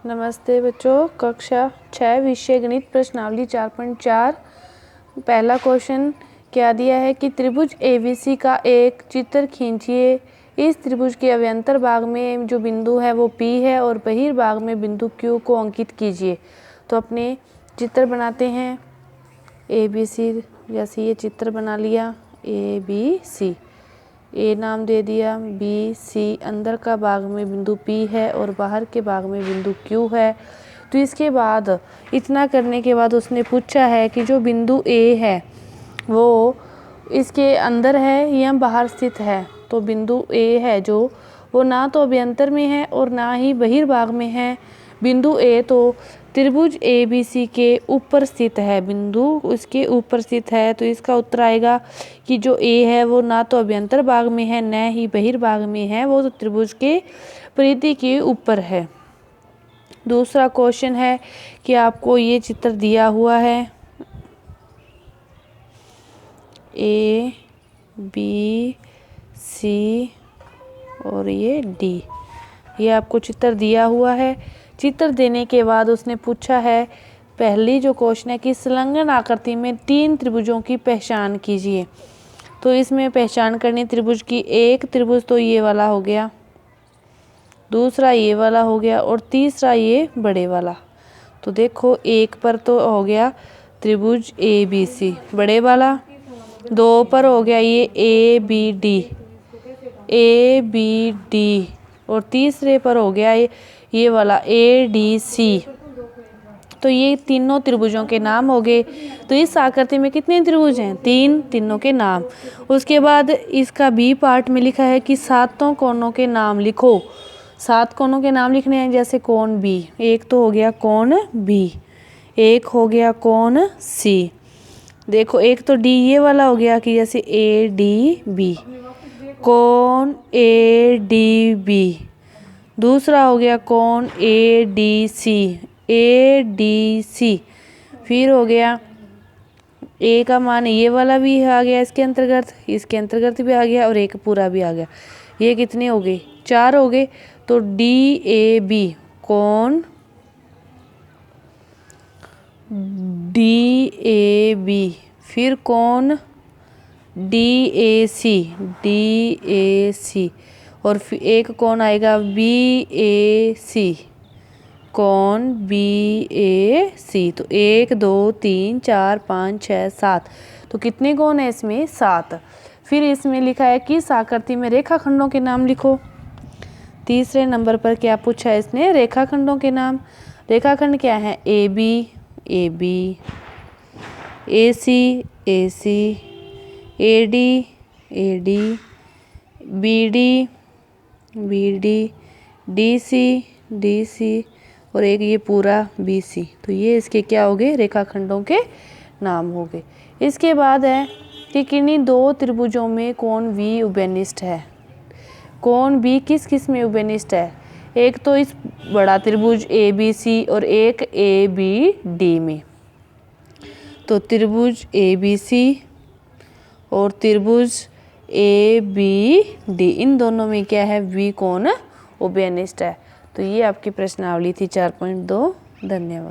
नमस्ते बच्चों, कक्षा 6 विषय गणित प्रश्नावली 4.4। पहला क्वेश्चन क्या दिया है कि त्रिभुज एबीसी का एक चित्र खींचिए। इस त्रिभुज के अभ्यंतर भाग में जो बिंदु है वो P है और बहिर्भाग में बिंदु Q को अंकित कीजिए। तो अपने चित्र बनाते हैं। ABC जैसे ये चित्र बना लिया, ABC, ए नाम दे दिया, BC, अंदर का भाग में बिंदु P है और बाहर के भाग में बिंदु Q है। तो इसके बाद इतना करने के बाद उसने पूछा है कि जो बिंदु A है वो इसके अंदर है या बाहर स्थित है। तो बिंदु A है जो वो ना तो अभ्यंतर में है और ना ही बहिर्भाग में है। बिंदु A तो त्रिभुज ABC के ऊपर स्थित है, बिंदु उसके ऊपर स्थित है। तो इसका उत्तर आएगा कि जो A है वो ना तो अभ्यंतर भाग में है न ही बहिर्भाग में है, वो तो त्रिभुज के परिधि के ऊपर है। दूसरा क्वेश्चन है कि आपको ये चित्र दिया हुआ है, A, B, C और ये D। ये आपको चित्र दिया हुआ है। चित्र देने के बाद उसने पूछा है, पहली जो क्वेश्चन है कि संलग्न आकृति में 3 त्रिभुजों की पहचान कीजिए। तो इसमें पहचान करनी त्रिभुज की, एक त्रिभुज तो ये वाला हो गया, दूसरा ये वाला हो गया और तीसरा ये बड़े वाला। तो देखो एक पर तो हो गया त्रिभुज ABC बड़े वाला, 2 पर हो गया ये ABD और तीसरे पर हो गया ये वाला ADC। तो ये तीनों त्रिभुजों के नाम हो गए। तो इस आकृति में कितने त्रिभुज हैं? 3, तीनों के नाम। उसके बाद इसका B पार्ट में लिखा है कि 7 कोणों के नाम लिखो। 7 कोणों के नाम लिखने हैं, जैसे कोण B, एक तो हो गया कोण B, एक हो गया कोण C। देखो एक तो D ये वाला हो गया कि जैसे ADB, कोण ADB। दूसरा हो गया कोण ADC। फिर हो गया A का मान ये वाला भी आ गया इसके अंतर्गत भी आ गया और एक पूरा भी आ गया। ये कितने हो गए? 4 हो गए। तो DAB, कोण DAB, फिर कोण DAC और फिर एक कोण आएगा BAC, कोण BAC। तो 1 2 3 4 5 6 7। तो कितने कोण है इसमें? 7। फिर इसमें लिखा है कि इस आकृति में रेखाखंडों के नाम लिखो। तीसरे नंबर पर क्या पूछा है इसने? रेखाखंडों के नाम। रेखाखंड क्या है? AB, AC, AD, BD, DC और एक ये पूरा BC। तो ये इसके क्या हो गए? रेखाखंडों के नाम हो गए। इसके बाद है कि किन्हीं 2 त्रिभुजों में कोण V उभयनिष्ठ है। कोण B किस किस में उभयनिष्ठ है? एक तो इस बड़ा त्रिभुज ABC और एक ABD में। तो त्रिभुज ABC और त्रिभुज ABD, इन दोनों में क्या है? V कोण उभयनिष्ठ है। तो ये आपकी प्रश्नावली थी 4.2। धन्यवाद।